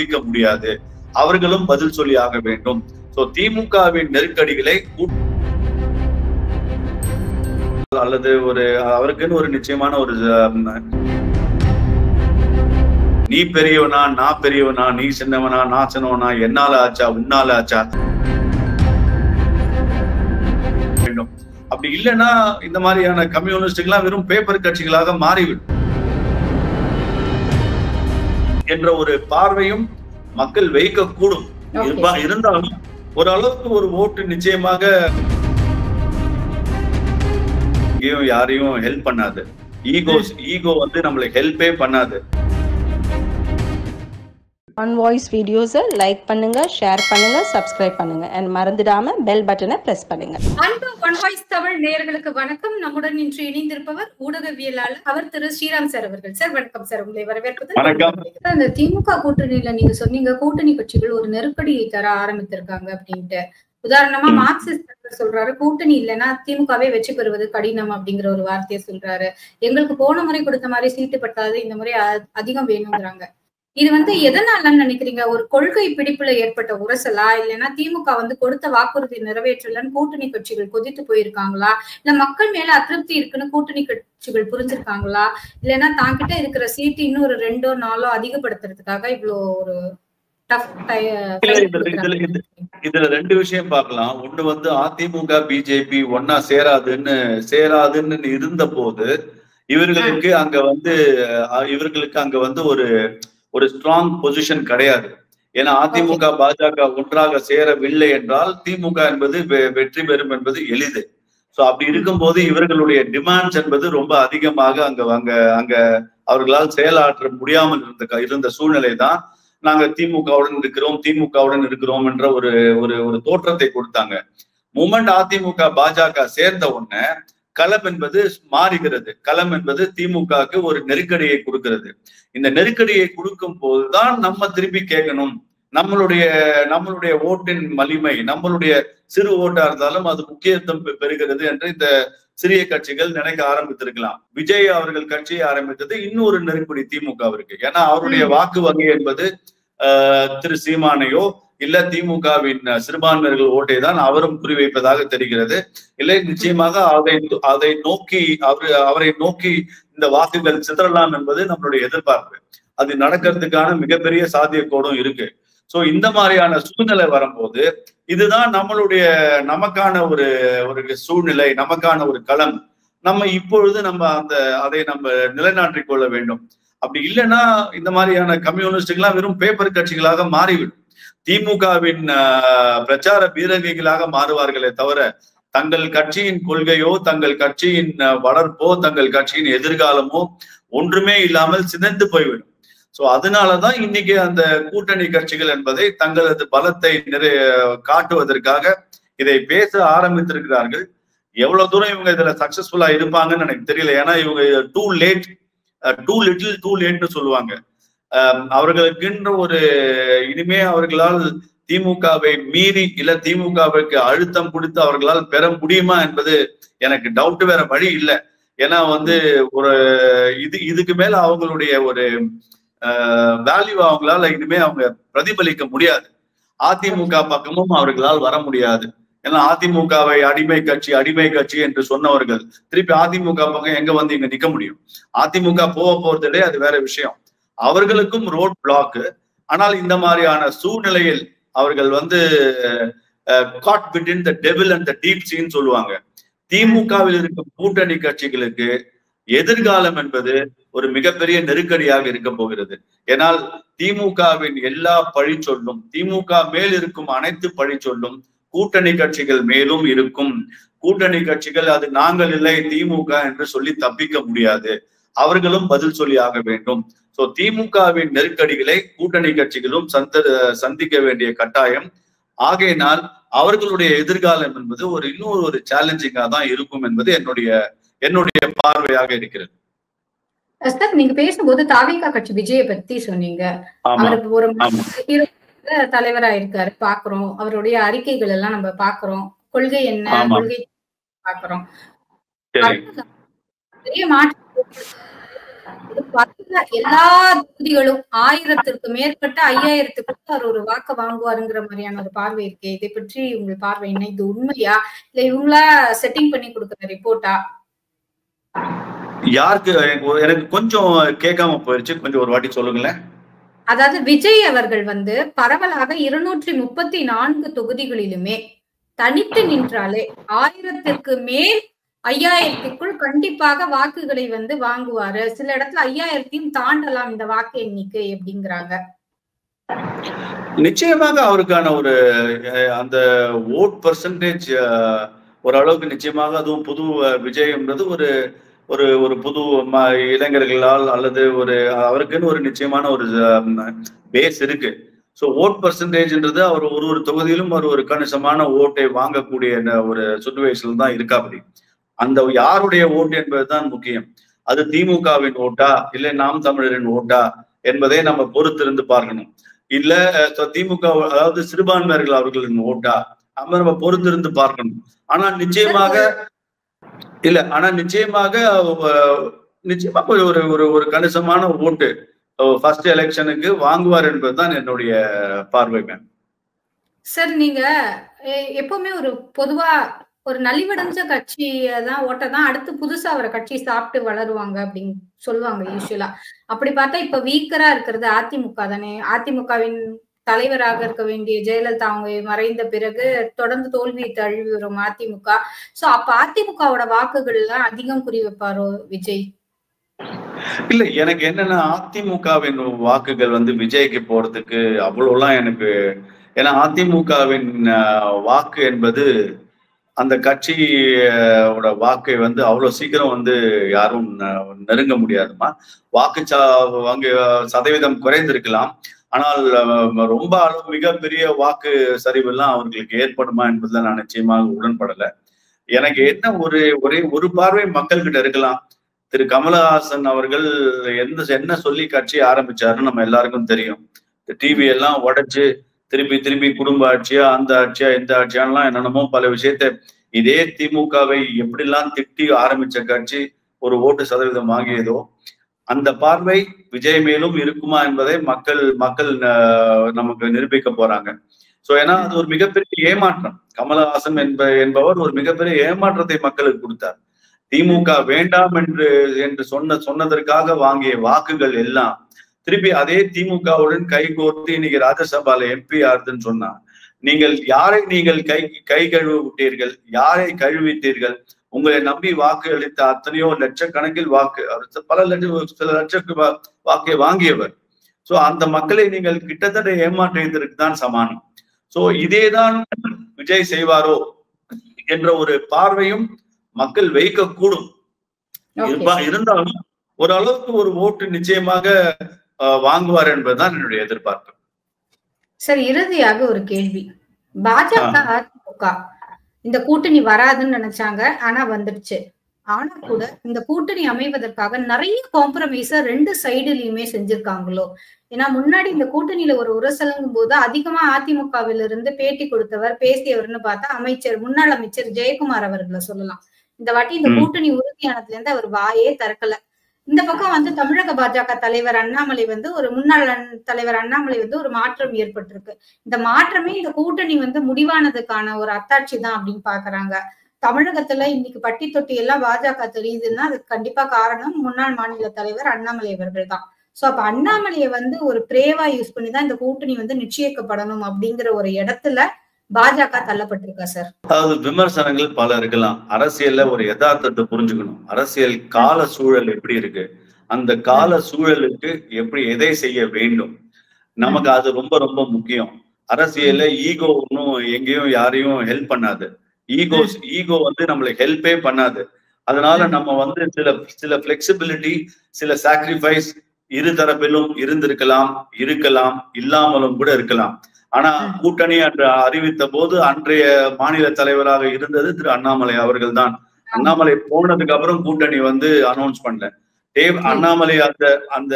முடியாது. அவர்களும் பதில் சொல்லி ஆக வேண்டும். சோ திமுகவின் நெருக்கடிகளை அல்லது ஒரு அவருக்குன்னு ஒரு நிச்சயமான ஒரு நீ பெரியவனா நான் பெரியவனா நீ சின்னவனா நான் சின்னவனா என்னால ஆச்சா உன்னால ஆச்சா வேண்டும். அப்படி இல்லைன்னா இந்த மாதிரியான கம்யூனிஸ்டுகள்லாம் வெறும் பேப்பர் கட்சிகளாக மாறிவிடும் என்ற ஒரு பார்வையும் மக்கள் வைக்க கூடும். இருந்தாலும் ஓரளவுக்கு ஒரு ஓட்டு நிச்சயமாக யாரையும் ஹெல்ப் பண்ணாது. ஈகோ வந்து நம்மளை ஹெல்ப்பே பண்ணாது. ஒன் வாய்ஸ் வீடியோஸை லைக் பண்ணுங்க, ஷேர் பண்ணுங்க, சப்ஸ்கிரைப் பண்ணுங்க and மறந்துடாம பெல் பட்டனை பிரஸ் பண்ணுங்க. அன்பு ஒன் வாய்ஸ் தமிழ் நேயர்களுக்கு வணக்கம். நம்முடன் இன்று இணைந்திருப்பவர் ஊடகவியலாளர் அவர் திரு ஸ்ரீராம் சார் அவர்கள். சார் வணக்கம் சார், உங்களை வரவேற்பது. அந்த திமுக கூட்டணியில நீங்க சொன்னீங்க கூட்டணி கட்சிகள் ஒரு நெருக்கடியை தர ஆரம்பித்திருக்காங்க அப்படின்ட்டு. உதாரணமா மார்க்சிஸ்ட் சொல்றாரு கூட்டணி இல்லைன்னா திமுகவே வெற்றி பெறுவது கடினம் அப்படிங்கிற ஒரு வார்த்தையை சொல்றாரு. எங்களுக்கு போன முறை கொடுத்த மாதிரி சீட்டு பட்டாது, இந்த முறை அதிகம் வேணுங்கிறாங்க. இது வந்து எதனாலன்னு நினைக்கிறீங்க? ஒரு கொள்கை பிடிப்புல ஏற்பட்ட உரசலா, இல்லைன்னா திமுக வந்து கொடுத்த வாக்குறுதி நிறைவேற்றலன்னு கூட்டணி கட்சிகள் கொதித்து போயிருக்காங்களா, இல்ல மக்கள் மேல அதிருப்தி இருக்குன்னு கூட்டணி கட்சிகள் புரிஞ்சிருக்காங்களா, இல்லைன்னா தாங்கிட்ட இருக்கிற சீட்டு இன்னும் ஒரு 2 or 4 அதிகப்படுத்துறதுக்காக இவ்வளவு ஒரு இதுல 2 விஷயம் பார்க்கலாம். ஒண்ணு வந்து அதிமுக பிஜேபி ஒன்னா சேராதுன்னு இருந்த போது இவர்களுக்கு அங்க வந்து ஒரு ஸ்ட்ராங் பொசிஷன் கிடையாது. ஏன்னா அதிமுக பாஜக ஒன்றாக சேரவில்லை என்றால் திமுக என்பது வெற்றி பெறும் என்பது எளிது. சோ அப்படி இருக்கும்போது இவர்களுடைய டிமாண்ட்ஸ் என்பது ரொம்ப அதிகமாக அங்க அவர்களால் செயலாற்ற முடியாமல் இருந்த சூழ்நிலை தான் நாங்க திமுகவுடன் இருக்கிறோம் என்ற ஒரு தோற்றத்தை கொடுத்தாங்க. மூமெண்ட் அதிமுக பாஜக சேர்ந்த உடனே களம் என்பது மாறுகிறது. களம் என்பது திமுகவுக்கு ஒரு நெருக்கடியை கொடுக்கிறது. இந்த நெருக்கடியை கொடுக்கும் போதுதான் நம்ம திருப்பி கேட்கணும், நம்மளுடைய ஓட்டின் வலிமை, நம்மளுடைய சிறு ஓட்டா இருந்தாலும் அது முக்கியத்துவம் பெறுகிறது என்று இந்த சிறிய கட்சிகள் நினைக்க ஆரம்பித்திருக்கலாம். விஜய் அவர்கள் கட்சியை ஆரம்பித்தது இன்னொரு நெருக்கடி திமுகவிற்கு. ஏன்னா அவருடைய வாக்கு வங்கி என்பது திரு சீமானையோ இல்ல திமுகவின் சிறுபான்மையர்கள் ஓட்டை தான் அவரும் குறிவைப்பதாக தெரிகிறது. இல்லை நிச்சயமாக அவரை நோக்கி இந்த வாக்குகள் சிதறலாம் என்பது நம்மளுடைய எதிர்பார்ப்பு. அது நடக்கிறதுக்கான மிகப்பெரிய சாத்தியக்கூடும் இருக்கு. சோ இந்த மாதிரியான சூழ்நிலை வரும்போது இதுதான் நமக்கான ஒரு சூழ்நிலை, நமக்கான ஒரு களம். நம்ம இப்பொழுது அதை நிலைநாட்டிக் கொள்ள வேண்டும். அப்படி இல்லைன்னா இந்த மாதிரியான கம்யூனிஸ்டுகள்லாம் வெறும் பேப்பர் கட்சிகளாக மாறிவிடும். திமுகவின் பிரச்சார பீரங்கிகளாக மாறுவார்களே தவிர தங்கள் கட்சியின் கொள்கையோ தங்கள் கட்சியின் வளர்ப்போ தங்கள் கட்சியின் எதிர்காலமோ ஒன்றுமே இல்லாமல் சிதைந்து போய்விடும். சோ அதனாலதான் இன்னைக்கு அந்த கூட்டணி கட்சிகள் என்பதை தங்களது பலத்தை காட்டுவதற்காக இதை பேச ஆரம்பித்திருக்கிறார்கள். எவ்வளவு தூரம் இவங்க இதுல சக்சஸ்ஃபுல்லா இருப்பாங்கன்னு எனக்கு தெரியல. ஏன்னா இவங்க டூ லேட்னு சொல்லுவாங்க. அவர்களுக்குன்ற இனிமே அவர்களால் திமுகவை மீறி இல்ல திமுகவுக்கு அழுத்தம் கொடுத்து அவர்களால் பெற முடியுமா என்பது எனக்கு டவுட். வேற வழி இல்லை. ஏன்னா இதுக்கு மேல அவங்களுடைய ஒரு வேல்யூ அவங்களால இனிமே அவங்க பிரதிபலிக்க முடியாது. அதிமுக பக்கமும் அவர்களால் வர முடியாது. ஏன்னா அதிமுகவை அடிமை கட்சி என்று சொன்னவர்கள் திருப்பி அதிமுக பக்கம் எங்க வந்து இங்க நிக்க முடியும்? அதிமுக போறதில்லை, அது வேற விஷயம். அவர்களுக்கும் ரோட் பிளாக். ஆனால் இந்த மாதிரியான சூழ்நிலையில் அவர்கள் caught between the devil and the deep சீன்னு சொல்லுவாங்க. திமுகவில் இருக்கும் கூட்டணி கட்சிகளுக்கு எதிர்காலம் என்பது ஒரு மிகப்பெரிய நெருக்கடியாக இருக்க போகிறது. ஏனால் திமுகவின் எல்லா பழிச்சொல்லும், திமுக மேல் இருக்கும் அனைத்து பழிச்சொல்லும் கூட்டணி கட்சிகள் மேலும் இருக்கும். கூட்டணி கட்சிகள் அது நாங்கள் இல்லை திமுக என்று சொல்லி தப்பிக்க முடியாது. அவர்களும் பதில் சொல்லி ஆக வேண்டும். சோ திமுகவின் நெருக்கடிகளை கூட்டணி கட்சிகளும் சந்திக்க வேண்டிய கட்டாயம். ஆகையினால் அவர்களுடைய எதிர்காலம் என்பது இன்னொரு ஒரு சேலஞ்சிங்கா தான் இருக்கும் என்பது என்னுடைய பார்வையாக இருக்கிறது. நீங்க பேசும்போது தாவேகா கட்சி விஜயை பத்தி சொன்னீங்க. அவருக்கு ஒரு தலைவரா இருக்காரு, பாக்குறோம். அவருடைய அறிக்கைகள் எல்லாம் நம்ம பாக்குறோம். கொள்கை என்ன, கொள்கை பாக்குறோம். பெரிய மாற்றம் எல்லா தொகுதிகளும் 1000க்கு மேற்பட்ட 5000க்கு அவர் ஒரு வாக்கு வாங்குவாருங்கிற மாதிரியான ஒரு பார்வை இருக்கு. இதை பற்றி உங்கள் பார்வை என்ன? இது உண்மையா இல்ல இவங்களா செட்டிங் பண்ணி கொடுக்குற ரிப்போர்ட்டா? யாருக்கு எனக்கு கொஞ்சம் கேட்காம போயிருச்சு, கொஞ்சம் ஒரு வாட்டி சொல்லுங்களேன். அதாவது விஜய் அவர்கள் பரவலாக 234 தொகுதிகளிலுமே தனித்து நின்றாலே 1000க்கு மேல் 5000க்குள் கண்டிப்பாக வாக்குகளை வாங்குவாரு. சில இடத்துல 5000த்தையும் தாண்டலாம் இந்த வாக்கு எண்ணிக்கை அப்படிங்கிறாங்க. நிச்சயமாக அவருக்கான ஒரு அந்த ஓட் பெர்சன்டேஜ் ஓரளவுக்கு நிச்சயமாக, அதுவும் புது விஜயம்ன்றது ஒரு ஒரு ஒரு புது இளைஞர்களால் அல்லது அவருக்குன்னு ஒரு நிச்சயமான ஒரு பேஸ் இருக்கு. ஸோ ஓட் பெர்சன்டேஜ்ன்றது அவர் ஒரு தொகுதியிலும் ஒரு கணிசமான ஓட்டை வாங்கக்கூடிய ஒரு சுச்சுவேஷன் தான் இருக்கா. அப்படி அந்த யாருடைய ஓட்டு என்பதுதான் முக்கியம். அது திமுகவின் ஓட்டா இல்லை நாம் தமிழரின் ஓட்டா என்பதை நம்ம பொறுத்திருந்து பார்க்கணும். இல்ல திமுக அதாவது சிறுபான்மையர்கள் அவர்களின் ஓட்டா நம்ம பொறுத்திருந்து பார்க்கணும். ஆனா நிச்சயமாக ஒரு கணிசமான ஓட்டு ஃபர்ஸ்ட் எலெக்ஷனுக்கு வாங்குவார் என்பதுதான் என்னுடைய பார்வை. மேம் சார், நீங்க எப்பவுமே ஒரு பொதுவா ஒரு நலிவடைஞ்ச கட்சியதான் ஓட்டதான் அடுத்து புதுசா அவரை கட்சி சாப்பிட்டு வளருவாங்க அப்படின்னு சொல்லுவாங்க யூஸ்வலா. அப்படி பார்த்தா இப்ப வீக்கரா இருக்கிறது அதிமுக தானே. அதிமுகவின் தலைவராக இருக்க வேண்டிய ஜெயலலிதா அவங்க மறைந்த பிறகு தொடர்ந்து தோல்வியை தழுவி வரும் அதிமுக. சோ அப்ப அதிமுகவோட வாக்குகள் எல்லாம் அதிகம் குறி வைப்பாரோ விஜய்? இல்ல, எனக்கு என்னன்னா அதிமுகவின் வாக்குகள் விஜய்க்கு போறதுக்கு அவ்வளவுலாம் எனக்கு, ஏன்னா அதிமுகவின் வாக்கு என்பது அந்த கட்சியோட வாக்கை அவ்வளவு சீக்கிரம் யாரும் நெருங்க முடியாதுமா. வாக்கு சதவீதம் குறைந்திருக்கலாம், ஆனால் ரொம்ப மிகப்பெரிய வாக்கு சரிவு எல்லாம் அவர்களுக்கு ஏற்படுமா என்பதுல நான் நிச்சயமாக உடன்படல. எனக்கு என்ன ஒரே ஒரு பார்வை மக்கள் கிட்ட இருக்கலாம். திரு கமலஹாசன் அவர்கள் என்ன சொல்லி கட்சி ஆரம்பிச்சாருன்னு நம்ம எல்லாருக்கும் தெரியும். டிவி எல்லாம் உடைச்சு திருப்பி குடும்ப ஆட்சியா அந்த ஆட்சியா இந்த ஆட்சியான்லாம் என்னென்னமோ பல விஷயத்த இதே திமுகவை எப்படிலாம் திட்டி ஆரம்பிச்ச கட்சி ஒரு ஓட்டு சதவீதம் வாங்கியதோ அந்த பார்வை விஜய் மேலும் இருக்குமா என்பதை மக்கள் நமக்கு நிரூபிக்க போறாங்க. சோ ஏன்னா அது ஒரு மிகப்பெரிய ஏமாற்றம். கமலஹாசன் என்பவர் ஒரு மிகப்பெரிய ஏமாற்றத்தை மக்களுக்கு கொடுத்தார். திமுக வேண்டாம் என்று சொன்னதற்காக வாங்கிய வாக்குகள் எல்லாம் திருப்பி அதே திமுகவுடன் கைகோர்த்து இன்னைக்கு ராஜ்யசபால MP ஆறுதுன்னு சொன்னா, யாரை கை கழுவி விட்டீர்கள், யாரை கழுவித்தீர்கள்? உங்களை நம்பி வாக்கு அளித்த அத்தனையோ லட்சக்கணக்கில் சில லட்சக்கு வாக்கை வாங்கியவர். சோ அந்த மக்களை நீங்கள் கிட்டத்தட்ட ஏமாற்றியதற்கு தான் சமானம். சோ இதேதான் விஜய் செய்வாரோ என்ற ஒரு பார்வையும் மக்கள் வைக்கக்கூடும். இருந்தாலும் ஓரளவுக்கு ஒரு ஓட்டு நிச்சயமாக வாங்குவார் என்பதுதான் என்னுடைய எதிர்பார்ப்பு. சரி, இறுதியாக ஒரு கேள்வி. பாஜக அதிமுக இந்த கூட்டணி வராதுன்னு நினைச்சாங்க, ஆனா வந்துடுச்சு. ஆனா கூட இந்த கூட்டணி அமைவதற்காக நிறைய காம்ப்ரமைஸ ரெண்டு சைடுலயுமே செஞ்சிருக்காங்களோ? ஏன்னா முன்னாடி இந்த கூட்டணியில ஒரு உரசலங்கும் போது அதிகமா அதிமுகவிலிருந்து பேட்டி கொடுத்தவர் பேசியவர்னு பார்த்தா முன்னாள் அமைச்சர் ஜெயக்குமார் அவர்களை சொல்லலாம். இந்த வாட்டி இந்த கூட்டணி உறுதியானதுல இருந்து அவர் வாயே திறக்கல. இந்த பக்கம் தமிழக பாஜக தலைவர் அண்ணாமலை ஒரு முன்னாள் தலைவர் அண்ணாமலை ஒரு மாற்றம் ஏற்பட்டிருக்கு. இந்த மாற்றமே இந்த கூட்டணி முடிவானதுக்கான ஒரு அத்தாட்சி தான் அப்படின்னு பாக்குறாங்க. தமிழகத்துல இன்னைக்கு பட்டி தொட்டி எல்லாம் பாஜக தெரியுதுன்னா அதுக்கு கண்டிப்பா காரணம் முன்னாள் மாநில தலைவர் அண்ணாமலை அவர்கள் தான். சோ அப்ப அண்ணாமலையை ஒரு பிரேவா யூஸ் பண்ணிதான் இந்த கூட்டணி நிச்சயிக்கப்படணும் அப்படிங்கிற ஒரு இடத்துல பாஜக தள்ளப்பட்டிருக்கா சார்? அதாவது விமர்சனங்கள் பல இருக்கலாம். அரசியல்ல ஒரு யதார்த்தத்தை புரிஞ்சுக்கணும். அரசியல் கால சூழல் எப்படி இருக்கு, அந்த கால சூழலுக்கு எப்படி எதை செய்ய வேண்டும், நமக்கு அது ரொம்ப ரொம்ப முக்கியம். அரசியல்ல ஈகோ ஒன்னும் எங்கேயும் யாரையும் ஹெல்ப் பண்ணாது. ஈகோ நம்மளை ஹெல்ப்பே பண்ணாது. அதனால நம்ம சில பிளெக்சிபிலிட்டி, சில சாக்ரிஃபைஸ் இரு தரப்பிலும் இருக்கலாம், இல்லாமலும் கூட இருக்கலாம். ஆனா கூட்டணி அன்று அறிவித்த போது அன்றைய மாநில தலைவராக இருந்தது திரு அண்ணாமலை அவர்கள் தான். அண்ணாமலை போனதுக்கு அப்புறம் கூட்டணி அனௌன்ஸ் பண்ணல. அண்ணாமலை அந்த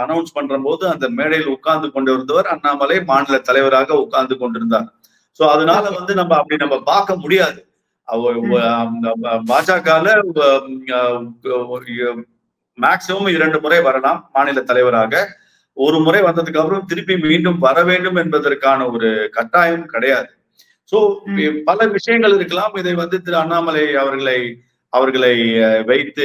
அனௌன்ஸ் பண்ற போது அந்த மேடையில் உட்கார்ந்து கொண்டிருந்தவர் அண்ணாமலை மாநில தலைவராக உட்கார்ந்து கொண்டிருந்தார். சோ அதனால நம்ம பார்க்க முடியாது. பாஜகல மேக்சிமம் 2 முறை வரலாம் மாநில தலைவராக. ஒரு முறை வந்ததுக்கு அப்புறம் திருப்பி மீண்டும் வர வேண்டும் என்பதற்கான ஒரு கட்டாயம் கிடையாது. சோ பல விஷயங்கள் இருக்கலாம். இதை திரு அண்ணாமலை அவர்களை வைத்து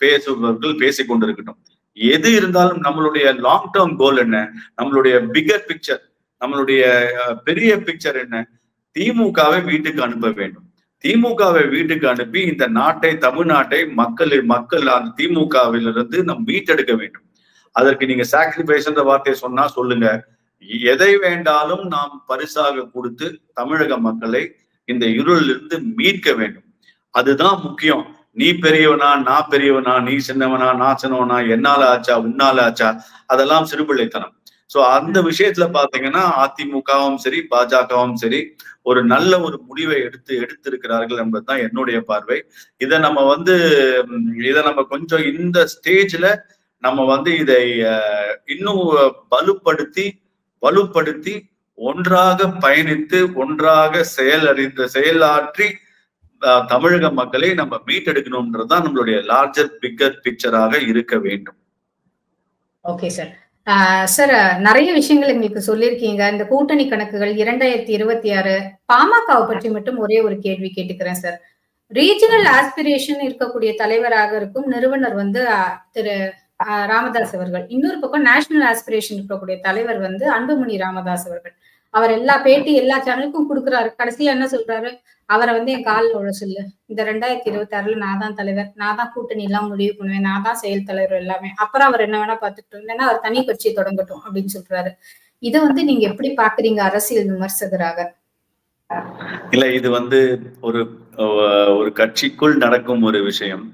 பேசுபவர்கள் பேசிக் கொண்டிருக்கட்டும். எது இருந்தாலும் நம்மளுடைய லாங் டேர்ம் கோல் என்ன, நம்மளுடைய பிகர் பிக்சர், நம்மளுடைய பெரிய பிக்சர் என்ன? திமுகவை வீட்டுக்கு அனுப்ப வேண்டும். திமுகவை வீட்டுக்கு அனுப்பி இந்த நாட்டை, தமிழ்நாட்டை மக்கள் அந்த திமுகவிலிருந்து நம் மீட்டெடுக்க வேண்டும். அதற்கு நீங்க சாக்ரிஃபைஸ்ன்ற வார்த்தையை சொன்னா சொல்லுங்க. எதை வேண்டாலும் நாம் பரிசாக கொடுத்து தமிழக மக்களை இந்த இருளிலிருந்து மீட்க வேண்டும். அதுதான் முக்கியம். நீ பெரியவனா, நான் பெரியவனா, நீ சின்னவனா, நான் சின்னவனா, என்னால ஆச்சா, உன்னால ஆச்சா, அதெல்லாம் சிறுபிள்ளைத்தனம். சோ அந்த விஷயத்துல பாத்தீங்கன்னா அதிமுகவும் சரி, பாஜகவும் சரி ஒரு நல்ல ஒரு முடிவை எடுத்திருக்கிறார்கள் என்பதுதான் என்னுடைய பார்வை. இதை நம்ம கொஞ்சம் இந்த ஸ்டேஜ்ல நம்ம இதை இன்னும் வலுப்படுத்தி ஒன்றாக பயணித்து ஒன்றாக செயலாற்றி தமிழக மக்களை நம்ம மீட்டெடுக்கணும்ன்றதுதான் நம்மளுடைய லார்ஜர் பிக்கர் பிக்சராக இருக்க வேண்டும். Okay sir. சார், நிறைய விஷயங்கள் எங்களுக்கு சொல்லியிருக்கீங்க. இந்த கூட்டணி கணக்குகள் 2026 பாமகவை பற்றி மட்டும் ஒரே ஒரு கேள்வி கேட்டுக்கிறேன் சார். ரீஜனல் ஆஸ்பிரேஷன் இருக்கக்கூடிய தலைவராக இருக்கும் நிறுவனர் திரு ராமதாஸ் அவர்கள், இன்னொரு பக்கம் நேஷனல் ஆஸ்பிரேஷன் இருக்கக்கூடிய தலைவர் அன்புமணி ராமதாஸ் அவர்கள். அவர் எல்லா பேட்டி எல்லா சேனலுக்கும் கொடுக்குறாரு. கடைசியா என்ன சொல்றாரு? அவரை என் காலில் உழ சொல்லு, இந்த 2026 நான் தான் தலைவர், நான் தான் கூட்டணி எல்லாம் முடிவு பண்ணுவேன், நான் தான் செயல் தலைவர் எல்லாமே, அப்புறம் அவர் என்ன வேணா பார்த்துட்டு இருந்தேன்னா அவர் தனி கட்சியை தொடங்கட்டும் அப்படின்னு சொல்றாரு. இதை நீங்க எப்படி பாக்குறீங்க அரசியல் விமர்சகராக? இல்ல, இது ஒரு கட்சிக்குள் நடக்கும் ஒரு விஷயம்.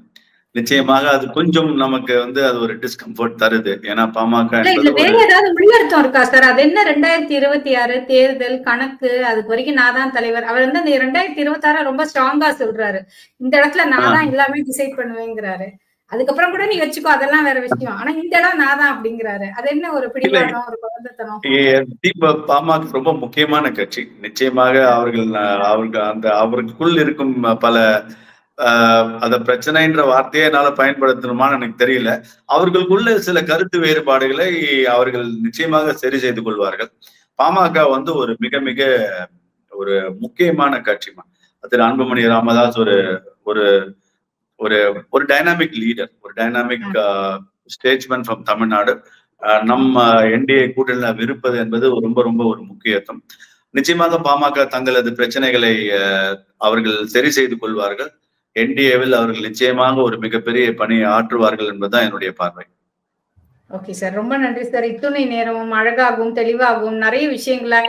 நிச்சயமாக அது கொஞ்சம் நமக்கு அது ஒரு டிஸ்கம்ஃபர்ட் தருது. ஏன்னா பாமக வேற ஏதாவது உள்ளர்த்தம் இருக்கா சார்? அது என்ன 2026 தேர்தல் கணக்கு, அதுக்கு வரைக்கும் நான் தான் தலைவர். அவர் இந்த 2026 ரொம்ப ஸ்ட்ராங்கா சொல்றாரு. இந்த இடத்துல நான் தான் எல்லாமே டிசைட் பண்ணுவேங்கிறாரு. அதுக்கப்புறம் கூட நீ வச்சுக்கோ, அதெல்லாம் வேற விஷயம். ஆனா இந்த இடம் நான் தான் அப்படிங்கிறாரு. அது என்ன ஒரு பிடிவாதம், ஒரு குழந்தைத்தனம்? பாமக ரொம்ப முக்கியமான கட்சி. நிச்சயமாக அவருக்குள் இருக்கும் பல அந்த பிரச்சனைன்ற வார்த்தையை என்னால பயன்படுத்தணுமான்னு எனக்கு தெரியல. அவர்களுக்குள்ள சில கருத்து வேறுபாடுகளை அவர்கள் நிச்சயமாக சரி செய்து கொள்வார்கள். பாமக ஒரு மிக மிக ஒரு முக்கியமான கட்சிமா. திரு அன்புமணி ராமதாஸ் ஒரு ஒரு ஒரு டைனாமிக் லீடர், ஒரு டைனாமிக் ஸ்டேட்ஸ்மேன் ஃப்ரம் தமிழ்நாடு. நம்ம என்டிஏ கூட்டணியில் இருப்பது என்பது ரொம்ப ரொம்ப ஒரு முக்கியத்துவம். நிச்சயமாக பாமக தங்களது பிரச்சனைகளை அவர்கள் சரி செய்து கொள்வார்கள். என்டிஏவில் அவர்கள் நிச்சயமாக ஒரு மிகப்பெரிய பணியை ஆற்றுவார்கள் என்பதுதான் என்னுடைய பார்வை. ஓகே சார், ரொம்ப நன்றி சார். இத்துணை நேரமும் அழகாகவும் தெளிவாகவும் நிறைய விஷயங்களை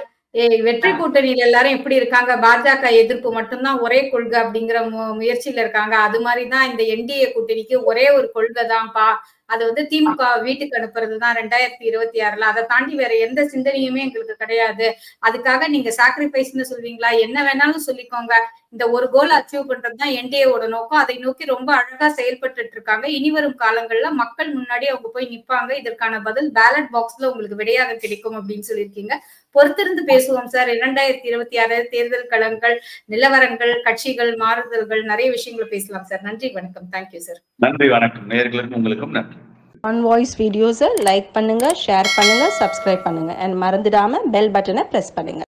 வெற்றி கூட்டணியில எல்லாரும் எப்படி இருக்காங்க, பாஜக எதிர்ப்பு மட்டும்தான் ஒரே கொள்கை அப்படிங்கிற முயற்சியில இருக்காங்க. அது மாதிரிதான் இந்த என்டிஏ கூட்டணிக்கு ஒரே ஒரு கொள்கை தான்ப்பா, அது திமுக வீட்டுக்கு அனுப்புறதுதான் 2026. அதை தாண்டி வேற எந்த சிந்தனையுமே எங்களுக்கு கிடையாது. அதுக்காக நீங்க சாக்ரிஃபைஸ்ன்னு சொல்வீங்களா, என்ன வேணாலும் சொல்லிக்கோங்க, இந்த ஒரு கோல் அச்சீவ் பண்றதுதான் என்டிஏவோட நோக்கம். அதை நோக்கி ரொம்ப அழகா செயல்பட்டு இருக்காங்க. இனி வரும் காலங்கள்ல மக்கள் முன்னாடி அவங்க போய் நிப்பாங்க. இதற்கான பதில் பேலட் பாக்ஸ்ல உங்களுக்கு விடையாக கிடைக்கும் அப்படின்னு சொல்லியிருக்கீங்க. பொறுத்திருந்து பேசுவோம் சார். 2026 தேர்தல் களங்கள், நிலவரங்கள், கட்சிகள், மாறுதல்கள், நிறைய விஷயங்களை பேசலாம் சார். நன்றி, வணக்கம். Thank you sir. நன்றி, வணக்கம். நேயர்களுக்கும் உங்களுக்கும் நன்றி. ஆன் வாய்ஸ் வீடியோஸை லைக் பண்ணுங்க, ஷேர் பண்ணுங்க, சப்ஸ்கிரைப் பண்ணுங்க, அண்ட் மறந்துடாம பெல் பட்டனை பிரஸ் பண்ணுங்க.